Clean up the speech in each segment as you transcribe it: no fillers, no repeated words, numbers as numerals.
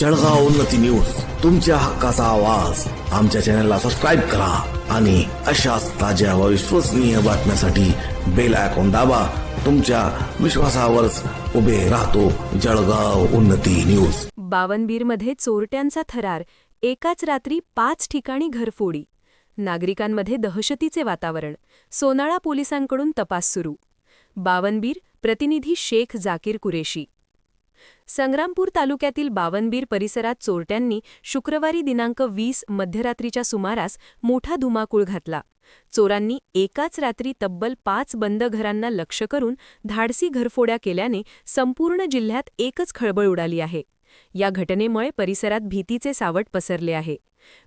जळगाव उन्नती न्यूज, तुमच्या हक्काचा आवाज. आमच्या चॅनलला सबस्क्राईब करा आणि अशाच ताज्या व विश्वसनीय बातम्यांसाठी बेल आयकॉन दाबा. तुमच्या विश्वासावरच उभे राहतो जळगाव उन्नती न्यूज. बावनबीरमध्ये चोरट्यांचा थरार, एकाच रात्री 5 ठिकाणी घरफोडी. नागरिकांमध्ये दहशतीचे वातावरण. सोनाळा पोलिसांकडून तपास सुरू. बावनबीर, प्रतिनिधी शेख जाकीर कुरेशी. संग्रामपूर तालुक्यातील बावनबीर परिसरात चोरट्यांनी शुक्रवारी दिनांक 20 मध्यरात्रीच्या सुमारास मोठा धुमाकूळ घातला. चोरांनी एकाच रात्री तब्बल 5 बंद घरांना लक्ष्य करून धाडसी घरफोड्या केल्याने संपूर्ण जिल्ह्यात एकच खळबळ उडाली आहे. या घटनेमुळे परिसरात भीतीचे सावट पसरले आहे.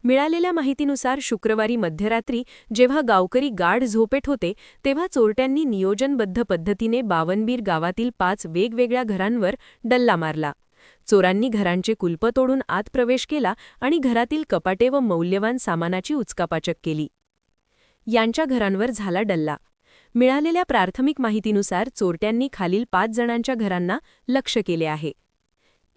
मिळालेल्या माहितीनुसार शुक्रवारी मध्यरात्री जेव्हा गावकरी गाढ झोपेत होते तेव्हा चोरट्यांनी नियोजनबद्ध पद्धतीने बावनबीर गावातील 5 वेगवेगळ्या घरांवर डल्ला मारला. चोरांनी घरांचे कुलपं तोडून आत प्रवेश केला आणि घरातील कपाटे व मौल्यवान सामानाची उचकापाचक केली. यांच्या घरांवर झाला डल्ला. मिळालेल्या प्राथमिक माहितीनुसार चोरट्यांनी खालील 5 जणांच्या घरांना लक्ष्य केले आहे.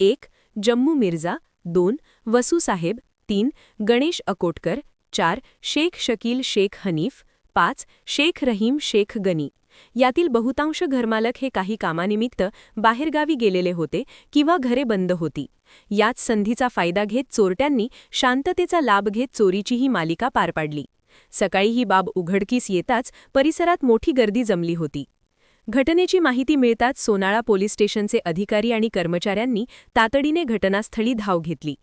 1. जम्मू मिर्झा. 2. वसू साहेब. 3. गणेश अकोटकर. 4. शेख शकील शेख हनीफ. 5. शेख रहीम शेख गनी. यातील बहुतांश घरमालक हे काही कामानिमित्त बाहेरगावी गेलेले होते किंवा घरे बंद होती. याच संधीचा फायदा घेत चोरट्यांनी शांततेचा लाभ घेत चोरीची ही मालिका पार पाडली. सकाळी ही बाब उघडकीस येताच परिसरात मोठी गर्दी जमली होती. घटनेची माहिती मिळताच सोनाळा पोलीस स्टेशनचे अधिकारी आणि कर्मचाऱ्यांनी तातडीने घटनास्थळी धाव घेतली.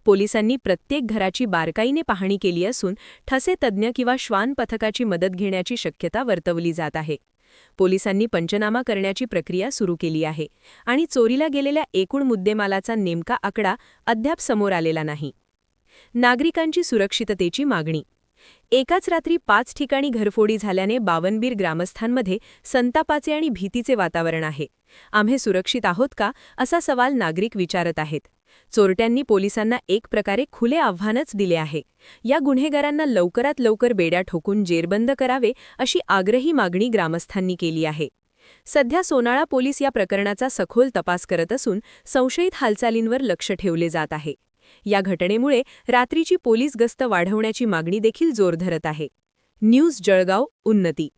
पोलिसांनी प्रत्येक घराची बारकाईने पाहणी केली असून ठसे तज्ज्ञ किंवा श्वान पथकाची मदत घेण्याची शक्यता वर्तवली जात आहे. पोलिसांनी पंचनामा करण्याची प्रक्रिया सुरू केली आहे आणि चोरीला गेलेल्या एकूण मुद्देमालाचा नेमका आकडा अद्याप समोर आलेला नाही. नागरिकांची सुरक्षिततेची मागणी. एकाच रात्री 5 ठिकाणी घरफोडी झाल्याने बावनबीर ग्रामस्थांमध्ये संतापाचे आणि भीतीचे वातावरण आहे. आम्ही सुरक्षित आहोत का, असा सवाल नागरिक विचारत आहेत. चोरट्यांनी पोलिसांना एक प्रकारे खुले आव्हानच दिले आहे. या गुन्हेगारांना लवकरात लवकर बेड्या ठोकून जेरबंद करावे अशी आग्रही मागणी ग्रामस्थांनी केली आहे. सध्या सोनाळा पोलीस या प्रकरणाचा सखोल तपास करत असून संशयित हालचालींवर लक्ष ठेवले जात आहे. या घटनेमुळे रात्रीची पोलीस गस्त वाढवण्याची मागणी देखील जोर धरत आहे. न्यूज जळगाव उन्नती.